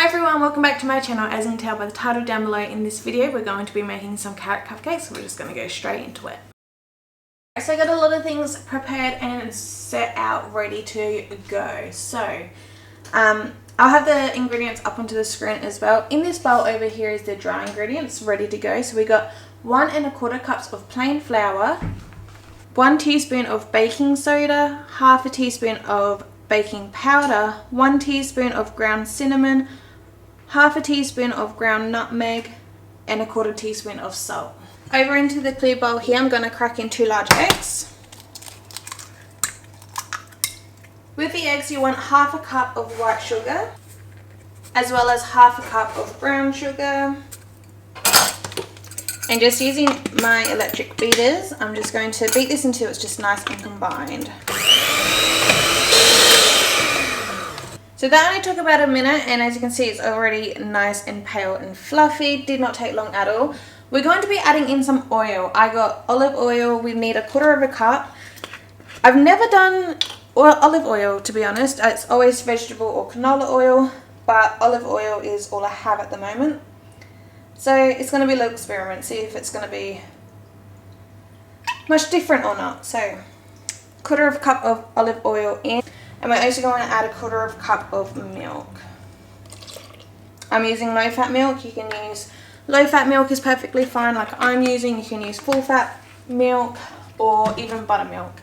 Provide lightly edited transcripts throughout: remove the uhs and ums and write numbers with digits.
everyone, welcome back to my channel. As you can tell by the title down below, in this video we're going to be making some carrot cupcakes, so we're just going to go straight into it. So I got a lot of things prepared and set out ready to go. So I'll have the ingredients up onto the screen as well. In this bowl over here is the dry ingredients ready to go. So we got 1 1/4 cups of plain flour, 1 teaspoon of baking soda, half a teaspoon of baking powder, 1 teaspoon of ground cinnamon, half a teaspoon of ground nutmeg, and 1/4 teaspoon of salt. Over into the clear bowl here, I'm going to crack in 2 large eggs. With the eggs, you want half a cup of white sugar, as well as half a cup of brown sugar. And just using my electric beaters, I'm just going to beat this until it's just nice and combined. So that only took about a minute, and as you can see, it's already nice and pale and fluffy. Did not take long at all. We're going to be adding in some oil. I got olive oil. We need 1/4 cup. I've never done olive oil, to be honest. It's always vegetable or canola oil, but olive oil is all I have at the moment. So it's going to be a little experiment, see if it's going to be much different or not. So 1/4 cup of olive oil in. And we're also going to add 1/4 cup of milk. I'm using low fat milk. You can use low fat milk is perfectly fine like I'm using. You can use full fat milk or even buttermilk.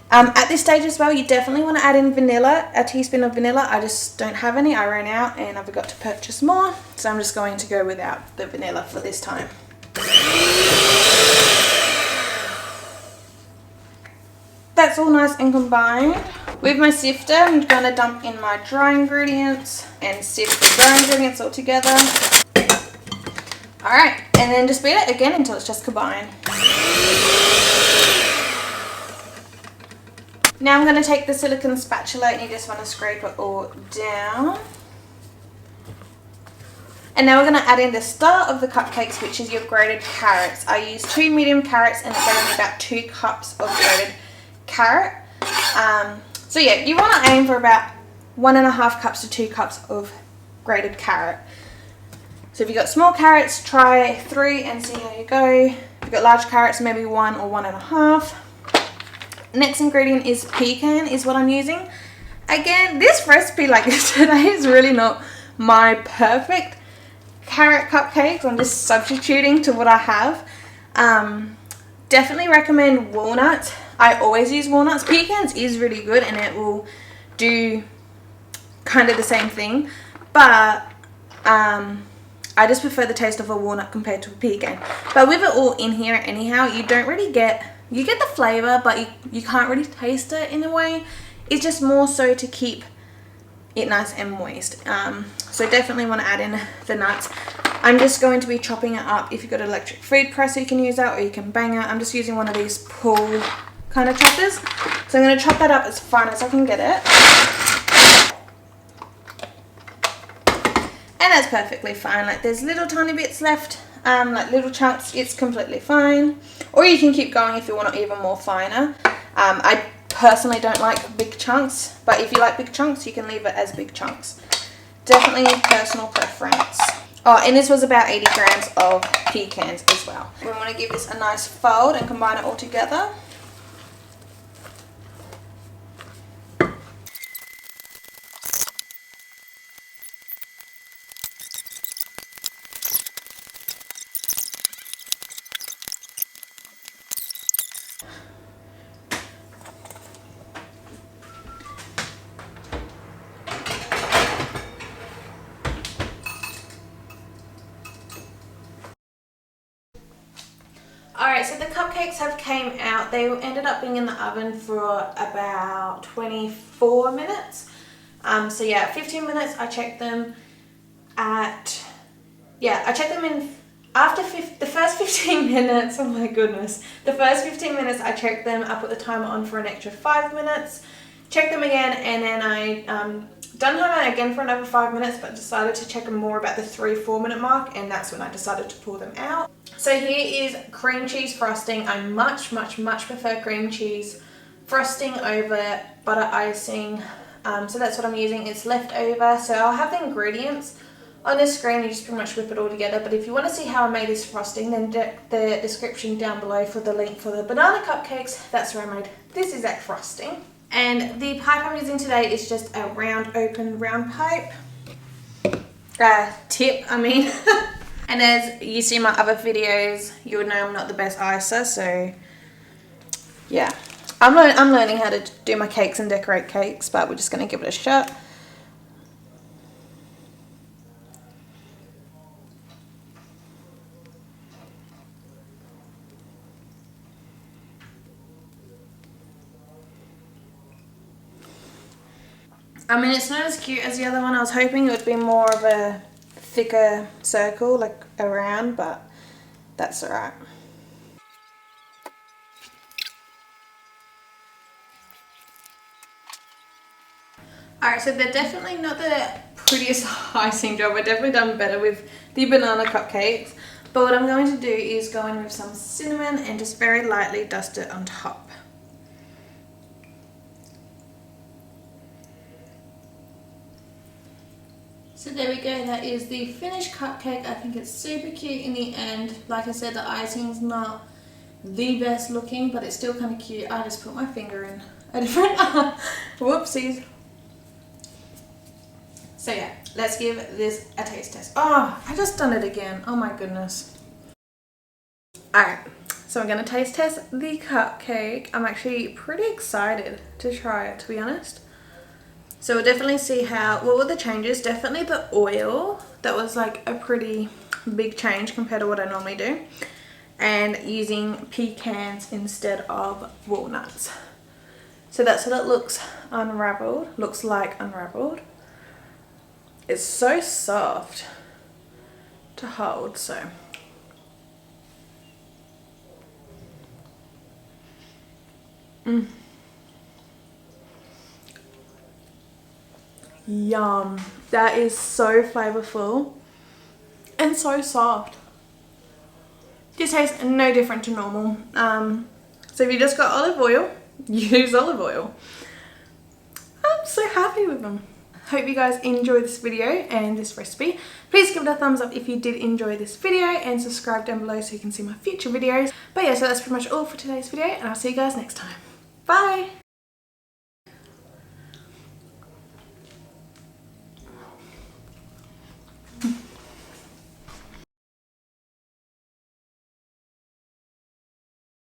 At this stage as well, you definitely want to add in vanilla, a teaspoon of vanilla. I just don't have any. I ran out and I forgot to purchase more. So I'm just going to go without the vanilla for this time. That's all nice and combined. With my sifter, I'm going to dump in my dry ingredients and sift the dry ingredients all together. Alright, and then just beat it again until it's just combined. Now I'm going to take the silicone spatula and you just want to scrape it all down. And now we're going to add in the star of the cupcakes, which is your grated carrots. I use 2 medium carrots and it gave me about 2 cups of grated carrot. So yeah, you want to aim for about 1.5 cups to 2 cups of grated carrot. So if you've got small carrots, try 3 and see how you go. If you've got large carrots, maybe 1 or 1.5. Next ingredient is pecan, is what I'm using. Again, this recipe like today is really not my perfect carrot cupcakes. I'm just substituting to what I have. Definitely recommend walnuts. I always use walnuts. Pecans is really good and it will do kind of the same thing, but I just prefer the taste of a walnut compared to a pecan. But with it all in here anyhow, you don't really get, you get the flavor, but you can't really taste it in a way. It's just more so to keep it nice and moist. So definitely want to add in the nuts. I'm just going to be chopping it up. If you've got an electric food presser, you can use that, or you can bang it. I'm just using one of these pull kind of choppers. So I'm going to chop that up as fine as I can get it. And that's perfectly fine. Like there's little tiny bits left, like little chunks, it's completely fine. Or you can keep going if you want it even more finer. I personally don't like big chunks, but if you like big chunks, you can leave it as big chunks. Definitely personal preference. Oh, and this was about 80 grams of pecans as well. We want to give this a nice fold and combine it all together. Alright, so the cupcakes have came out. They ended up being in the oven for about 24 minutes. So yeah, 15 minutes I checked them at, I checked them in after the first 15 minutes, oh my goodness. The first 15 minutes I checked them, I put the timer on for an extra 5 minutes, checked them again, and then I done timer again for another 5 minutes, but decided to check them more about the 3-4 minute mark, and that's when I decided to pull them out. So here is cream cheese frosting. I much prefer cream cheese frosting over butter icing. So that's what I'm using. It's leftover. So I'll have the ingredients on the screen. You just pretty much whip it all together. But if you want to see how I made this frosting, then the description down below for the link for the banana cupcakes. That's where I made this exact frosting. And the pipe I'm using today is just a open round pipe. Tip, I mean. And as you see in my other videos, you would know I'm not the best icer, so yeah. I'm learning how to do my cakes and decorate cakes, but we're just going to give it a shot. I mean, it's not as cute as the other one. I was hoping it would be more of a thicker circle, like around, but that's alright. Alright, so they're definitely not the prettiest icing job. I've definitely done better with the banana cupcakes. But what I'm going to do is go in with some cinnamon and just very lightly dust it on top. So there we go, that is the finished cupcake. I think it's super cute in the end. Like I said, the icing's not the best looking, but it's still kind of cute. I just put my finger in a different, whoopsies. So yeah, let's give this a taste test. Oh, I just done it again, oh my goodness. Alright, so I'm gonna taste test the cupcake. I'm actually pretty excited to try it, to be honest. So we'll definitely see what were the changes. Definitely the oil, that was like a pretty big change compared to what I normally do. And using pecans instead of walnuts. So that's what it looks like unraveled. It's so soft to hold, so. Yum. That is so flavorful and so soft. This tastes no different to normal. So if you just got olive oil, use olive oil. I'm so happy with them. Hope you guys enjoyed this video and this recipe. Please give it a thumbs up if you did enjoy this video and subscribe down below so you can see my future videos. But yeah, so that's pretty much all for today's video and I'll see you guys next time. Bye!